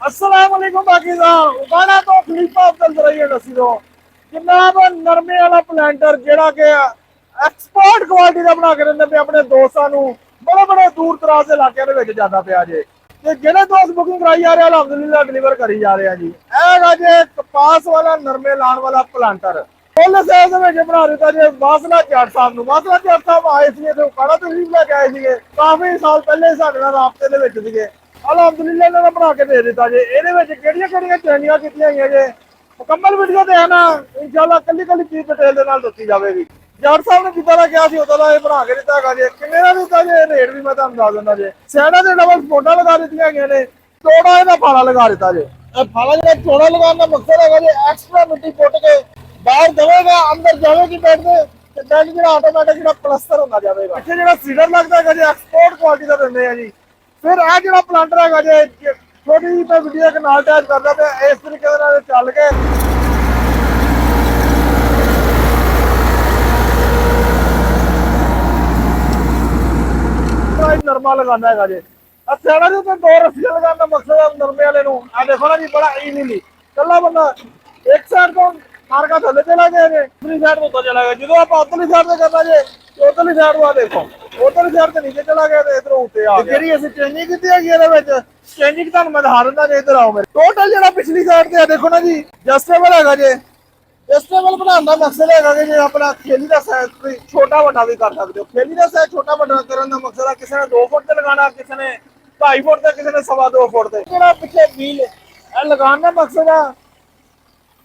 अस्सलामुअलैकुम पाकिस्तान उगाना तो खलीफा अफजल जरैया दसी दो जनाब नरमे वाला प्लांटर जेड़ा के एक्सपोर्ट क्वालिटी का बना के दिंदे पे अपने दोस्तां नू बड़े बड़े दूर दराज के इलाके दे विच जांदा पिया जे ते जेड़े दोस्त बुकिंग कराई जा रहे अलहमदुलिल्लाह डिलीवर करी जा रहे हैं जी ए गा जे कपास वाला नरमे लाण वाला प्लांटर फुल साइज में बना दिता जे वासला जट साहब नू वासला जट साहब आए सी ते काड़ा तशरीफ लेके आए थे काफी साल पहले साडे नाल राबते दे विच सीगे अलहमदुलिल्लाह इन्होंने बना के दे दिता जे ये ट्रेनिंग की जे मुकम्मल वीडियो तो है ना इंशाल्लाह कली कली चीज डिटेल के नाल दसी जाएगी जट साहब ने जिदा का क्या उदा का बना के दिता है जे किन्ने का दिता जे रेट भी मैं तुहानू दस दिंदा जे साइडा ते डबल स्पोर्टां लगा दित्तियां ने चौड़ा इहदा फाला लगा दिता जे फाला जो चौड़ा लगाने का मकसद है जे एक्स्ट्रा मिट्टी पुट के बाहर दवेगा अंदर जाएगी बेड के बेड जो ऑटोमैटिक जो प्लस्तर होना जाएगा पिछले जो सीडर लगता है जी एक्सपोर्ट क्वालिटी का दिंदे हैं जी फिर यह जो प्लांटर है जी छोटी जी मैं वीडियो के नाल अटैच करदा पे इस तरीके चल के नरमा लगाना है जी सैड़ा के ऊपर दो रस्सियां लगाने का मकसद है नरमे वाले नू आ देखो ना जी बड़ा इजीली कला बंदा एक साइड तो मार का थले चला गया जी दूसरी साइड तो चला गया जो आप उधरली साइड से करना जी उधरली साइड को देखो उधरली साइड से नीचे चला गया तो इधर ऊपर आ गया जी असं चेंजिंग की है चेंजिंग तुहानू मैं दिखा दिंदा जी इधर आओ मेरे टोटल जो पिछली साइड से देखो ना जी जस्टेबल है जी जस्टेबल बनाने का मकसद है कि अपना खेली का साइज छोटा बड़ा भी कर सकते हो खेली का साइज छोटा बड़ा करने का मकसद है किसी ने 2 फुट से लगाना किसी ने 2.5 फुट से किसी ने 2.25 फुट से जो पिछले व्हील लगाने का मकसद है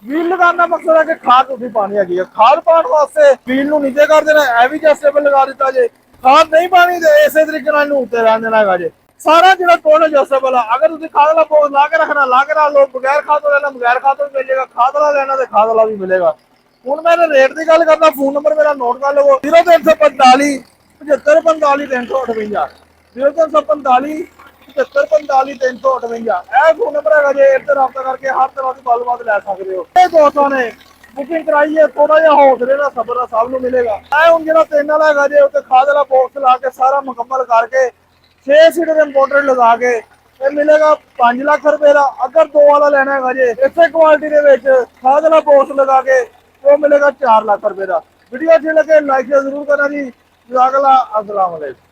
व्हील लगाने का मकसद है कि खाद उसी पानी है खाद पाने वास्ते व्हील नू नीचे कर देना है भी जस्टेबल लगा दिता जे खाद नहीं पानी तो इस तरीके नाल उत्ते रहने देना है जी सारा जो टोटल एडजस्टेबल है अगर तुम खाद वाला बॉक्स ला के रखना ला के रख लो बगैर खाद वाला लेना बगैर खाद वाला मिलेगा खाद वाला लेना तो खाद वाला भी मिलेगा हूँ मैं रेट की गल करना फोन नंबर मेरा नोट कर लो 0345 75 45 358 0345 75 45 358 यह फोन नंबर है जी इधर रब्ता करके हर तरह की गलबात लै सकते हो ये दोस्तों ने बुकिंग कराई है थोड़ा जहा हौसले का सबर सब नू मिलेगा हूँ जो 3 वाला है जी उत्ते खाद वाला बॉक्स ला के सारा मुकम्मल करके 6 सीट इंपोर्टेड लगा के मिलेगा 5 लाख रुपए का अगर 2 वाला लेना है जी इस क्वालिटी के खाद वाला बॉक्स लगा के वो मिलेगा 4 लाख रुपए का वीडियो अच्छी लगे लाइक जरूर करना जी। अस्सलाम वालेकुम।